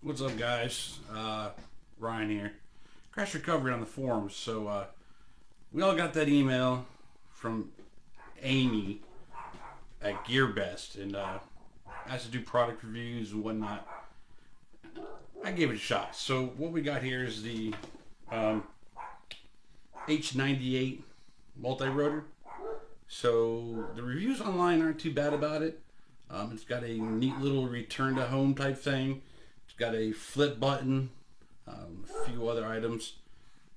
What's up, guys? Ryan here. Crash recovery on the forums. So we all got that email from Amy at GearBest, and asked to do product reviews and whatnot. I gave it a shot. So what we got here is the H98 multi-rotor. So the reviews online aren't too bad about it. It's got a neat little return to home type thing. It's got a flip button, a few other items.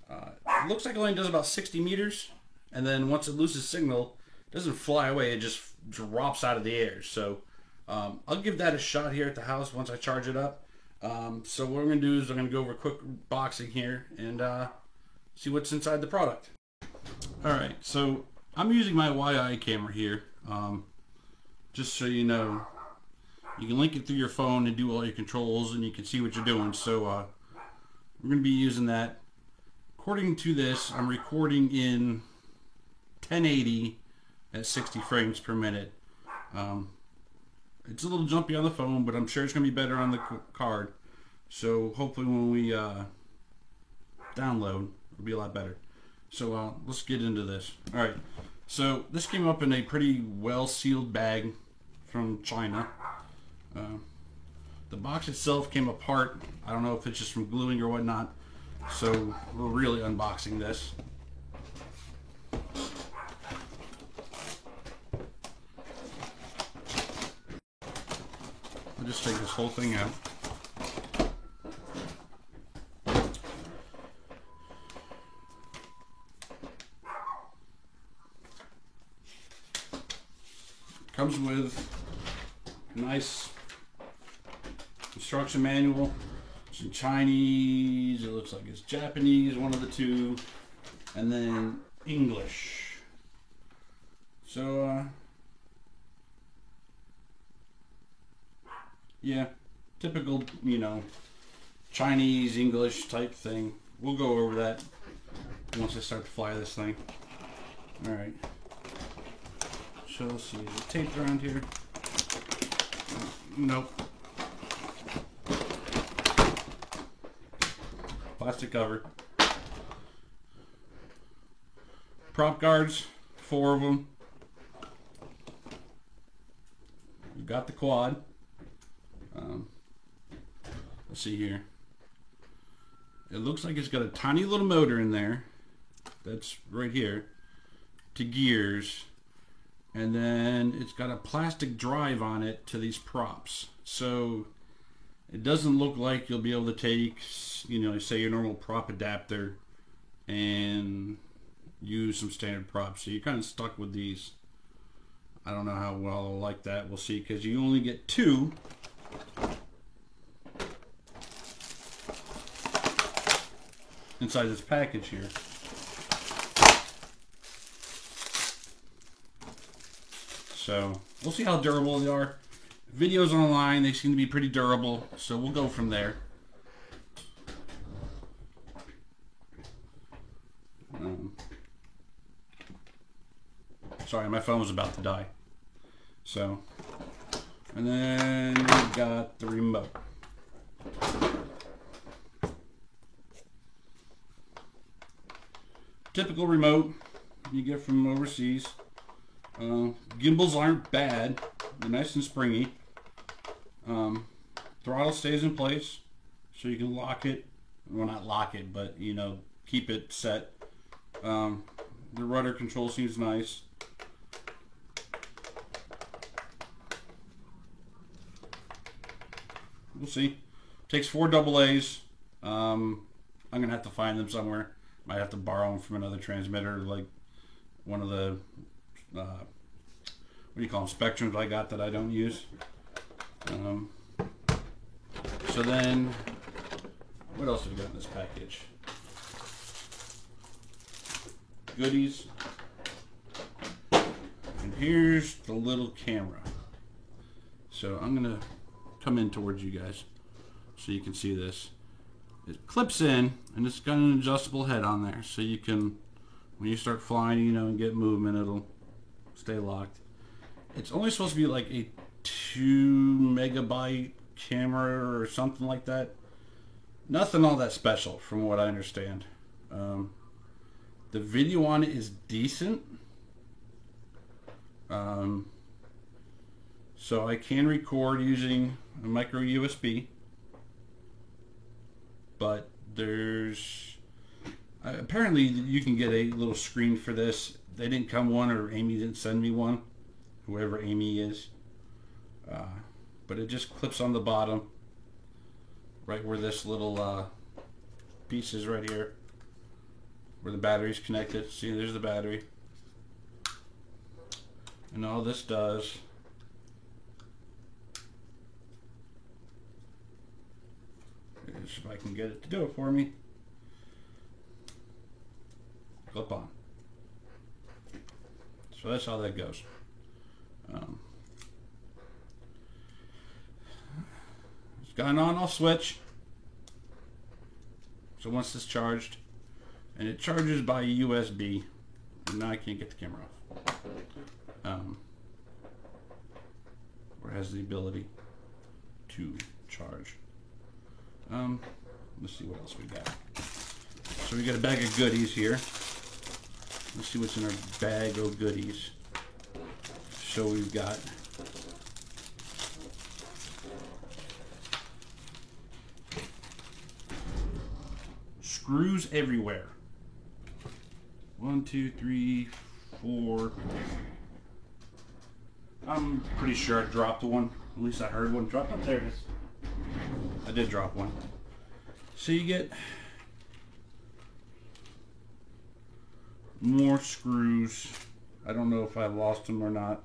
It looks like it only does about 60 meters, and then once it loses signal, it doesn't fly away, it just drops out of the air. So I'll give that a shot here at the house once I charge it up. So what I'm going to do is I'm going to go over a quick boxing here and see what's inside the product. Alright, so I'm using my YI camera here. Just so you know, you can link it through your phone and do all your controls, and you can see what you're doing. So we're going to be using that. According to this, I'm recording in 1080 at 60 frames per minute. It's a little jumpy on the phone, but I'm sure it's going to be better on the card. So hopefully when we download, it'll be a lot better. So let's get into this. Alright, so this came up in a pretty well sealed bag from China. The box itself came apart. I don't know if it's just from gluing or whatnot. So we're really unboxing this. I'll just take this whole thing out. Comes with a nice instruction manual. It's in Chinese, it looks like it's Japanese, one of the two, and then English. So, yeah, typical, Chinese, English type thing. We'll go over that once I start to fly this thing. Alright. So let's see, is it taped around here? Nope. Plastic cover. Prop guards, 4 of them. We've got the quad. Let's see here. It looks like it's got a tiny little motor in there. That's right here. To gears. And then it's got a plastic drive on it to these props. So it doesn't look like you'll be able to take, say your normal prop adapter and use some standard props. So you're kind of stuck with these. I don't know how well I'll like that. We'll see, because you only get 2. Inside this package here. So we'll see how durable they are. Videos online, they seem to be pretty durable, so we'll go from there. Sorry, my phone was about to die. So, and then we've got the remote. Typical remote you get from overseas. Gimbals aren't bad. They're nice and springy. Throttle stays in place, so you can lock it. Well, not lock it, but keep it set. The rudder control seems nice. We'll see. Takes 4 AA's. I'm gonna have to find them somewhere. Might have to borrow them from another transmitter, like one of the what do you call them, Spectrums I got that I don't use. So then, what else have we got in this package? Goodies. And here's the little camera. So I'm gonna come in towards you guys so you can see this. It clips in, and it's got an adjustable head on there, so you can, when you start flying, and get movement, it'll stay locked. It's only supposed to be like a 2 megabyte camera or something like that. Nothing all that special from what I understand. The video on it is decent. So I can record using a micro USB. But there's... apparently you can get a little screen for this. They didn't come one, or Amy didn't send me one. Whoever Amy is. But it just clips on the bottom. Right where this little piece is right here. Where the battery's connected. See, there's the battery. And all this does is, if I can get it to do it for me, clip on. So that's how that goes. It's got an on-off switch. So once it's charged, and it charges by USB, and now I can't get the camera off. Or has the ability to charge. Let's see what else we got. So we got a bag of goodies here. Let's see what's in our bag of goodies. So we've got screws everywhere. 1, 2, 3, 4. I'm pretty sure I dropped one. At least I heard one drop. Oh, there it is. I did drop one. So you get more screws. I don't know if I lost them or not.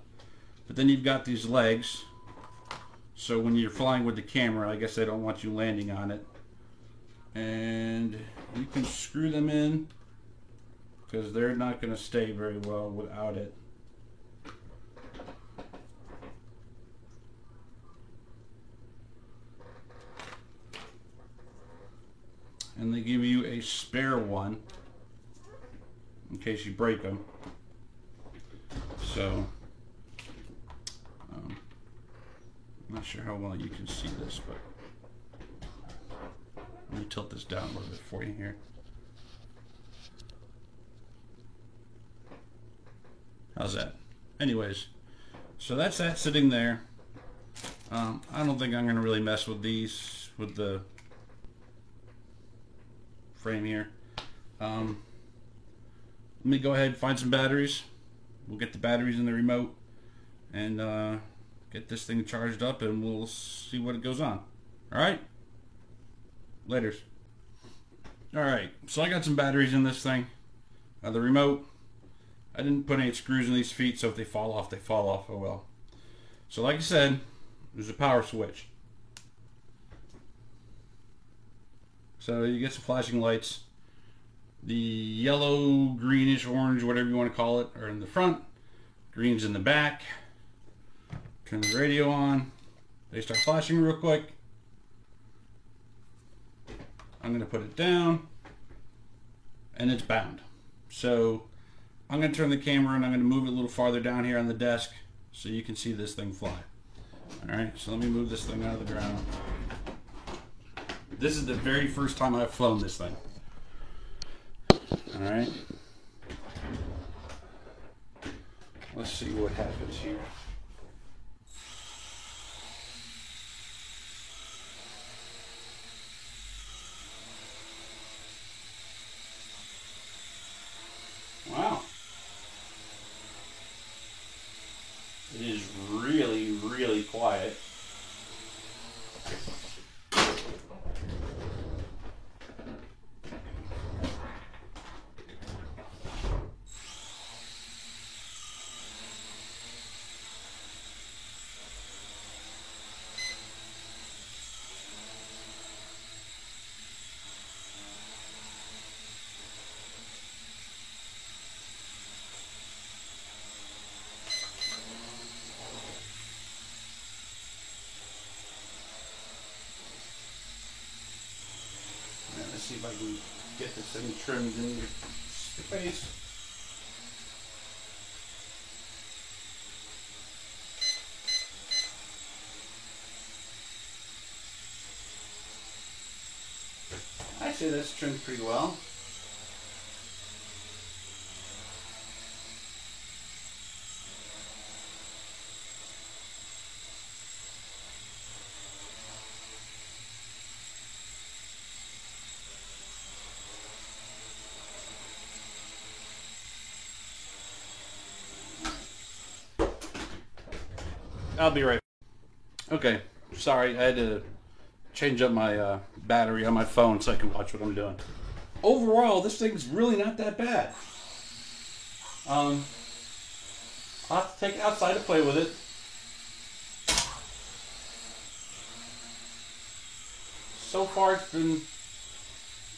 But then you've got these legs. So when you're flying with the camera, I guess they don't want you landing on it. And you can screw them in because they're not going to stay very well without it. And they give you a spare one in case you break them. So I'm not sure how well you can see this, but let me tilt this down a little bit for you here. How's that? Anyways, so that's that sitting there. I don't think I'm going to really mess with these, with the frame here. Let me go ahead and find some batteries. We'll get the batteries in the remote and get this thing charged up, and we'll see what it goes on. Alright? Laters. Alright, so I got some batteries in this thing. The remote, I didn't put any screws in these feet, so if they fall off, they fall off. Oh well. So like I said, there's a power switch. So you get some flashing lights. The yellow, greenish, orange, whatever you want to call it, are in the front. Green's in the back. Turn the radio on. They start flashing real quick. I'm going to put it down. And it's bound. So I'm going to turn the camera and I'm going to move it a little farther down here on the desk so you can see this thing fly. Alright, so let me move this thing out of the ground. This is the very first time I've flown this thing. Alright. Let's see what happens here. Wow. It is really, really quiet. Let's see if I can get this thing trimmed in space. I'd say that's trimmed pretty well. I'll be right back. Okay, sorry, I had to change up my battery on my phone so I can watch what I'm doing. Overall, this thing's really not that bad. I'll have to take it outside to play with it. So far, it's been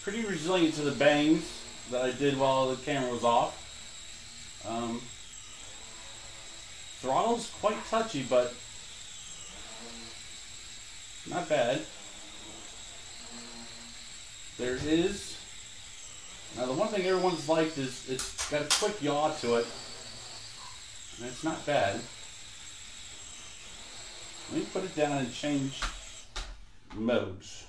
pretty resilient to the bangs that I did while the camera was off. Throttle's quite touchy, but not bad. There is... Now the one thing everyone's liked is it's got a quick yaw to it. And it's not bad. Let me put it down and change modes.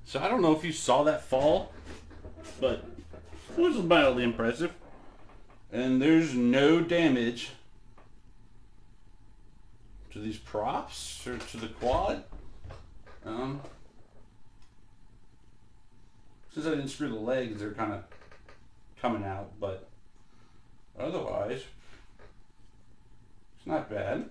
So I don't know if you saw that fall, but it was mildly impressive. And there's no damage to these props or to the quad. Since I didn't screw the legs, they're kind of coming out, but otherwise, it's not bad.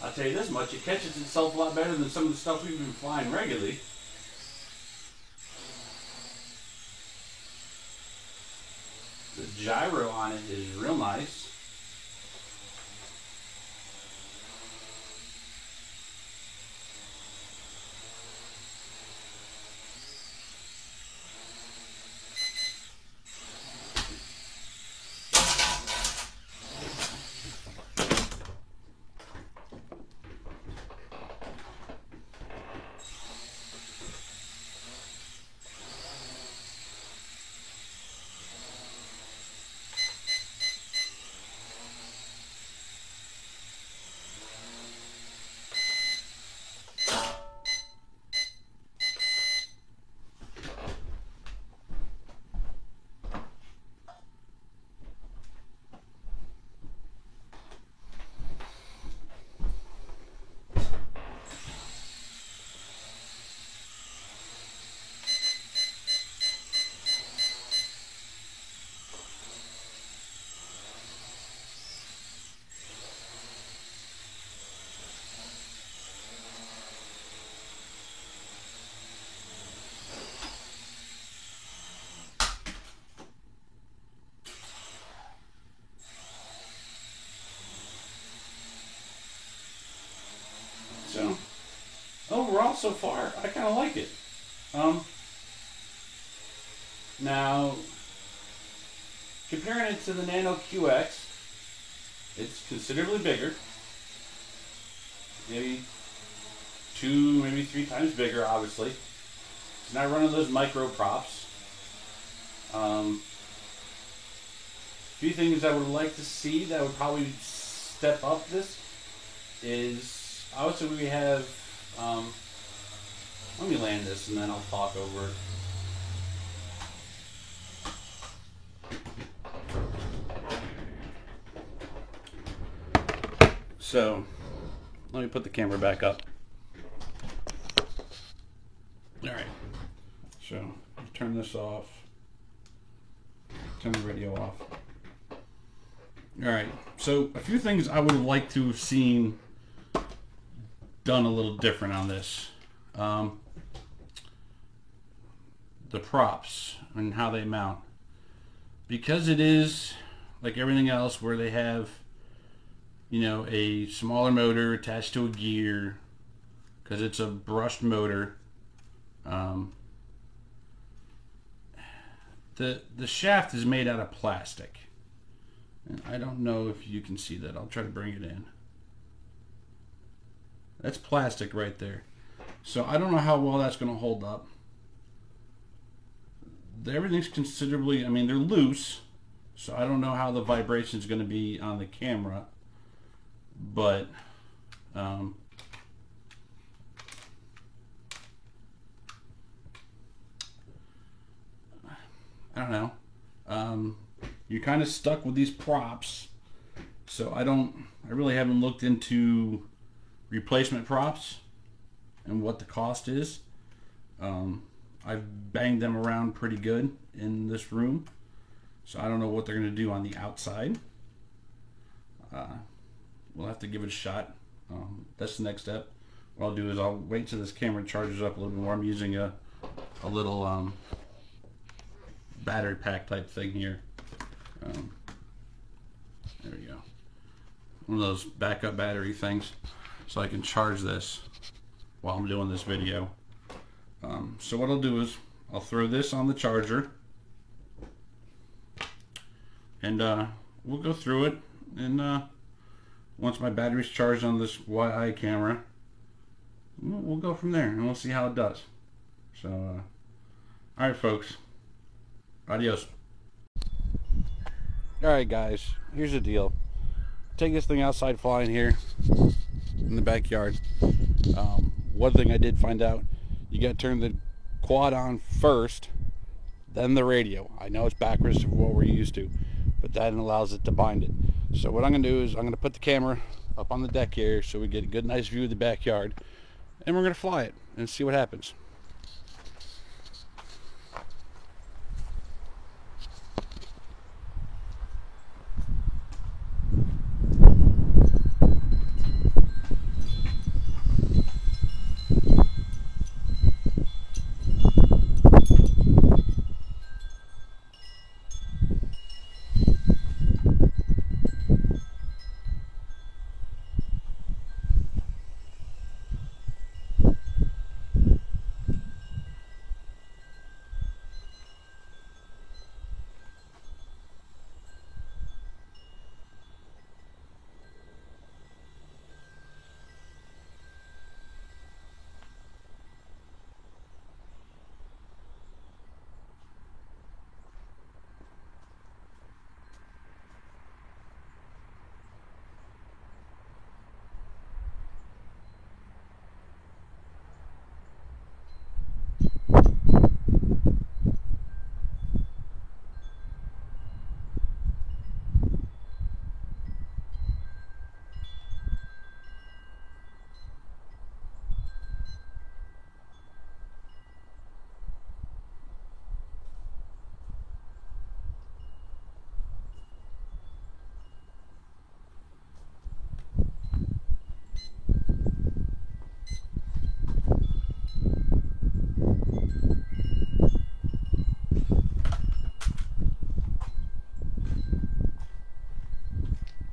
I'll tell you this much, it catches itself a lot better than some of the stuff we've been flying regularly. The gyro on it is real nice. So, overall, so far, I kind of like it. Now, comparing it to the Nano QX, it's considerably bigger. Maybe 2, maybe 3 times bigger, obviously. It's not running those micro props. Few things I would like to see that would probably step up this is, obviously we have, let me land this and then I'll talk over it. So, let me put the camera back up. Alright, so turn this off, turn the radio off. Alright, so a few things I would have liked to have seen done a little different on this. The props and how they mount. Because it is like everything else where they have, you know, a smaller motor attached to a gear, because it's a brushed motor. The shaft is made out of plastic. And I don't know if you can see that. I'll try to bring it in. That's plastic right there. So I don't know how well that's going to hold up. Everything's considerably, I mean, they're loose, so I don't know how the vibration is going to be on the camera. But I don't know. You're kind of stuck with these props, so I really haven't looked into replacement props and what the cost is. I've banged them around pretty good in this room, so I don't know what they're going to do on the outside. We'll have to give it a shot. That's the next step. What I'll do is I'll wait till this camera charges up a little bit more. I'm using a little battery pack type thing here. There we go. One of those backup battery things, so I can charge this while I'm doing this video. So what I'll do is I'll throw this on the charger, and we'll go through it, and once my battery's charged on this YI camera, we'll go from there and we'll see how it does. So alright folks, adios. Alright guys, here's the deal. Take this thing outside flying here in the backyard. One thing I did find out, you gotta turn the quad on first, then the radio. I know it's backwards from what we're used to, but that allows it to bind it. So what I'm gonna do is I'm gonna put the camera up on the deck here so we get a good nice view of the backyard, and we're gonna fly it and see what happens.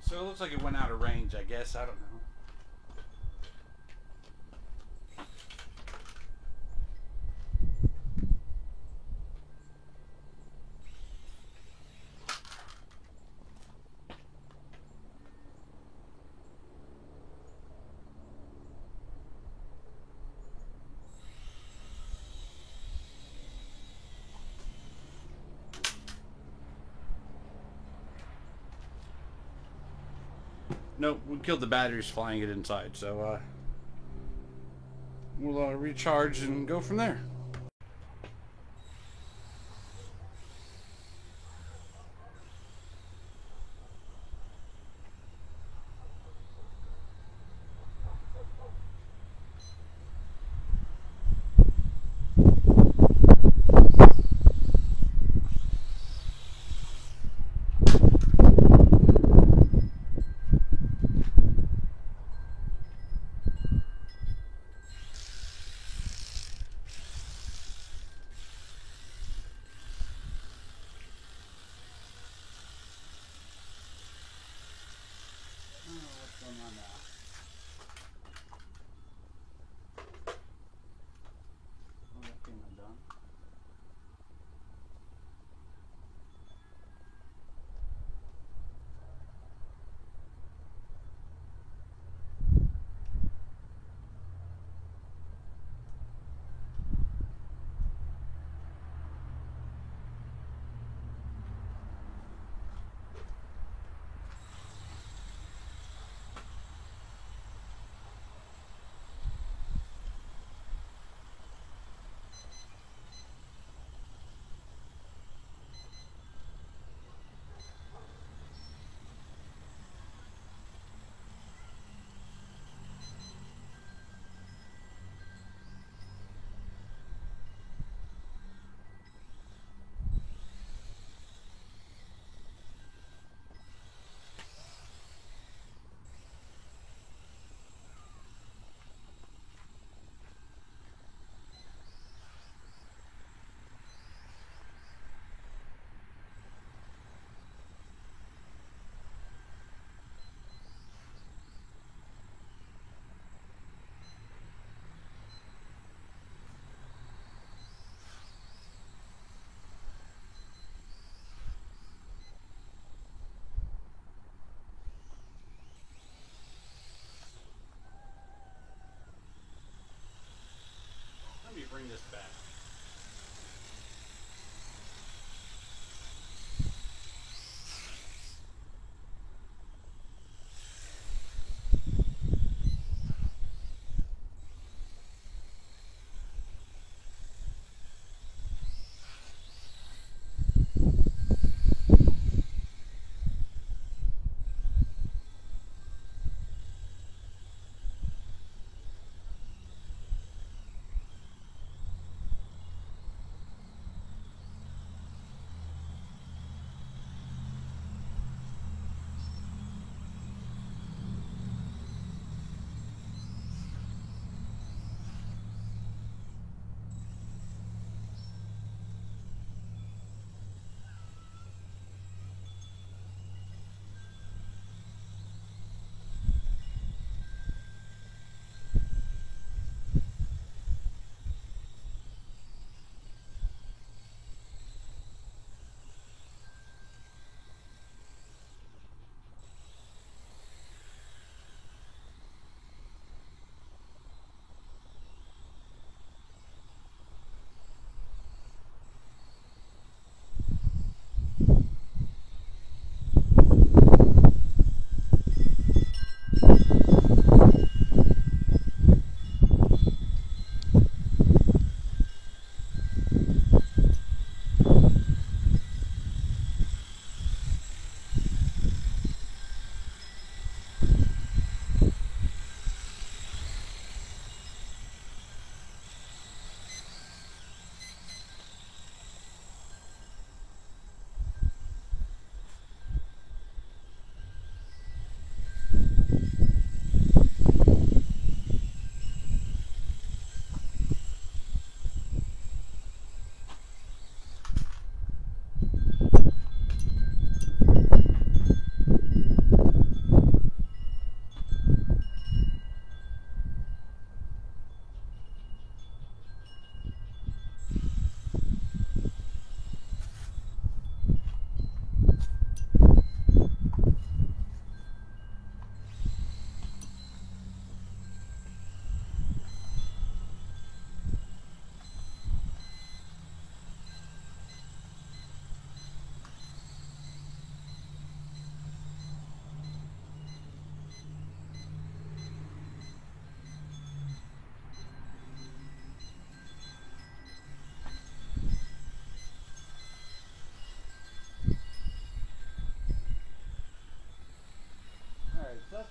So it looks like it went out of range, I guess. I don't know. Nope, we killed the batteries flying it inside, so we'll recharge and go from there.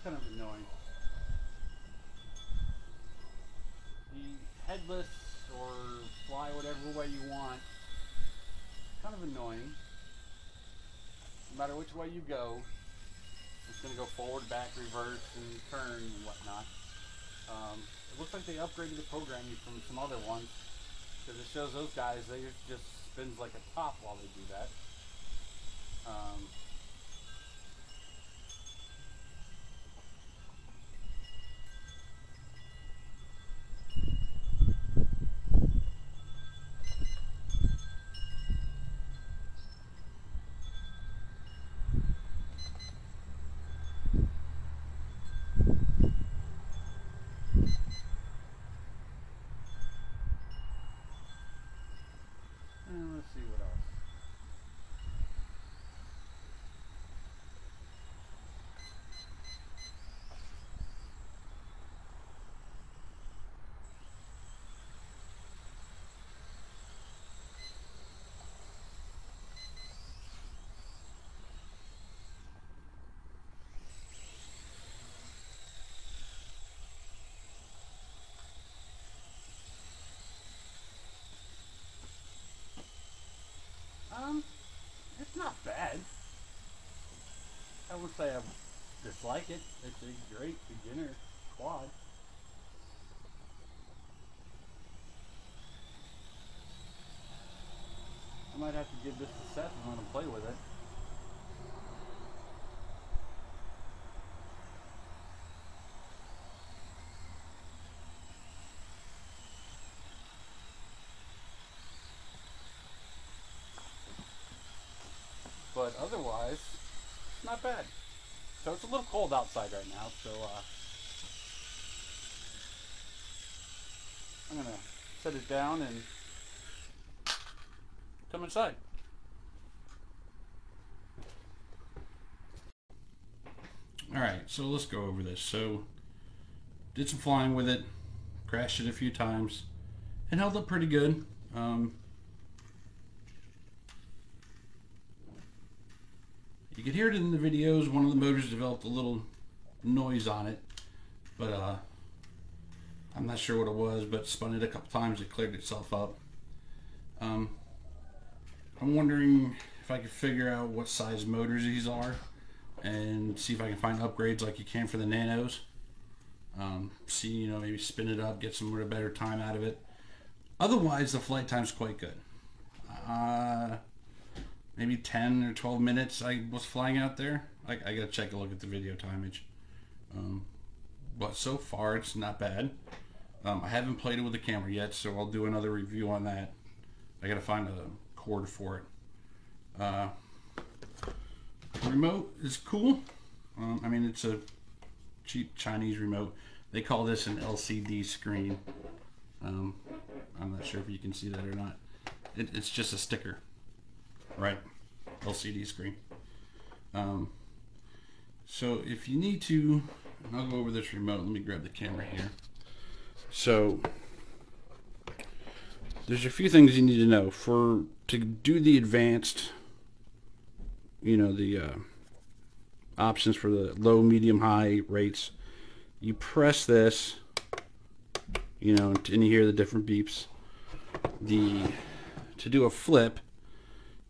kind of annoying. The headless or fly whatever way you want, kind of annoying. No matter which way you go, it's going to go forward, back, reverse, and turn and whatnot. It looks like they upgraded the programming from some other ones, because it shows those guys, they just spins like a top while they do that. And let's see what else. It's not bad. I would say I dislike it. It's a great beginner quad. I might have to give this to Seth and let him play with it. But otherwise, it's not bad. So it's a little cold outside right now, so I'm gonna set it down and come inside. Alright, so let's go over this. So, did some flying with it, crashed it a few times, and held up pretty good. You could hear it in the videos. One of the motors developed a little noise on it, but I'm not sure what it was, but spun it a couple times, it cleared itself up. I'm wondering if I could figure out what size motors these are and see if I can find upgrades like you can for the Nanos. See, you know, maybe spin it up, get some more better time out of it. Otherwise, the flight time's quite good. Maybe 10 or 12 minutes I was flying out there. I gotta check a look at the video timage. But so far it's not bad. I haven't played it with the camera yet, so I'll do another review on that. I gotta find a cord for it. The remote is cool. I mean, it's a cheap Chinese remote. They call this an LCD screen. I'm not sure if you can see that or not. It's just a sticker. Right, LCD screen. So if you need to, and I'll go over this remote. Let me grab the camera here. So there's a few things you need to know to do the advanced, you know, the options for the low, medium, high rates. You press this, you know, and you hear the different beeps. To do a flip,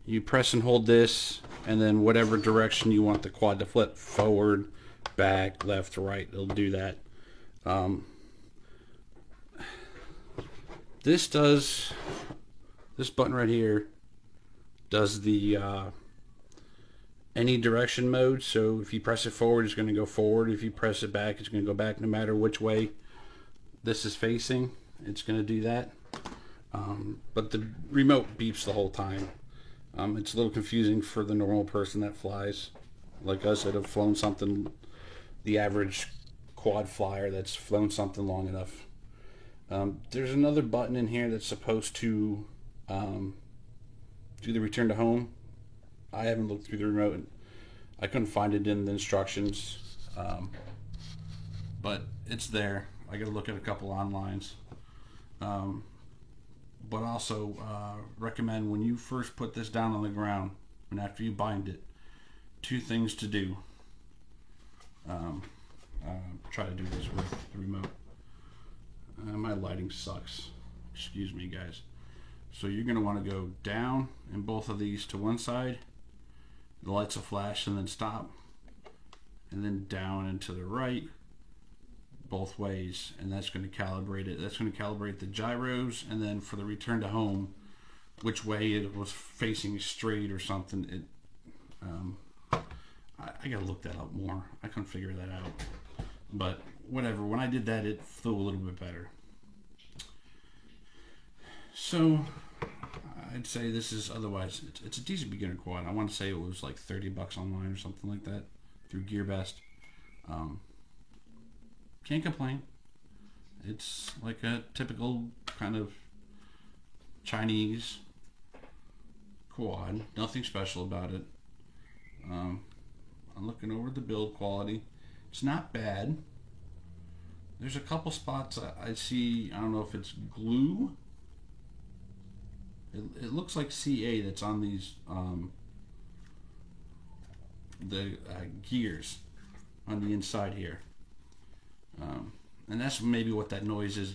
you press and hold this, and then whatever direction you want the quad to flip, forward, back, left, right, it'll do that. This button right here does the any direction mode. So if you press it forward, it's going to go forward. If you press it back, it's going to go back no matter which way this is facing. It's going to do that. But the remote beeps the whole time. It's a little confusing for the normal person that flies, like us that have flown something, the average quad flyer that's flown something long enough. There's another button in here that's supposed to do the return to home. I haven't looked through the remote. I couldn't find it in the instructions, but it's there. I gotta look at a couple onlines. But also recommend when you first put this down on the ground and after you bind it, two things to do. try to do this with the remote. My lighting sucks. Excuse me, guys. So you're going to want to go down in both of these to one side. The lights will flash and then stop. And then down and to the right both ways. And that's going to calibrate it. That's going to calibrate the gyros. And then for the return to home, which way it was facing straight or something. I got to look that up more. I couldn't figure that out. But whatever. When I did that, it flew a little bit better. So I'd say this is otherwise it's a decent beginner quad. I want to say it was like $30 online or something like that through GearBest. Can't complain. It's like a typical kind of Chinese quad. Nothing special about it. I'm looking over the build quality. It's not bad. There's a couple spots I see. I don't know if it's glue. It looks like CA that's on these the gears on the inside here, and that's maybe what that noise is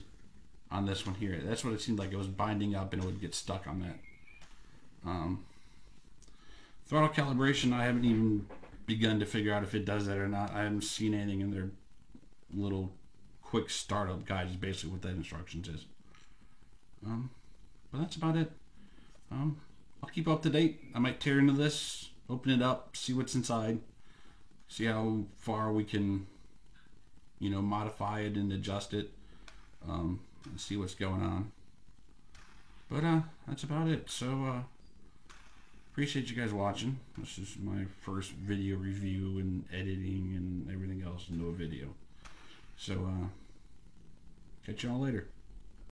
on this one here. That's what it seemed like. It was binding up and it would get stuck on that. Throttle calibration, I haven't even begun to figure out if it does that or not. I haven't seen anything in their little quick startup guide. Is basically what that instructions is. But that's about it. I'll keep up to date. I might tear into this, open it up, see what's inside, see how far we can, modify it and adjust it, and see what's going on. But that's about it. So appreciate you guys watching. This is my first video review and editing and everything else into a video. So catch y'all later.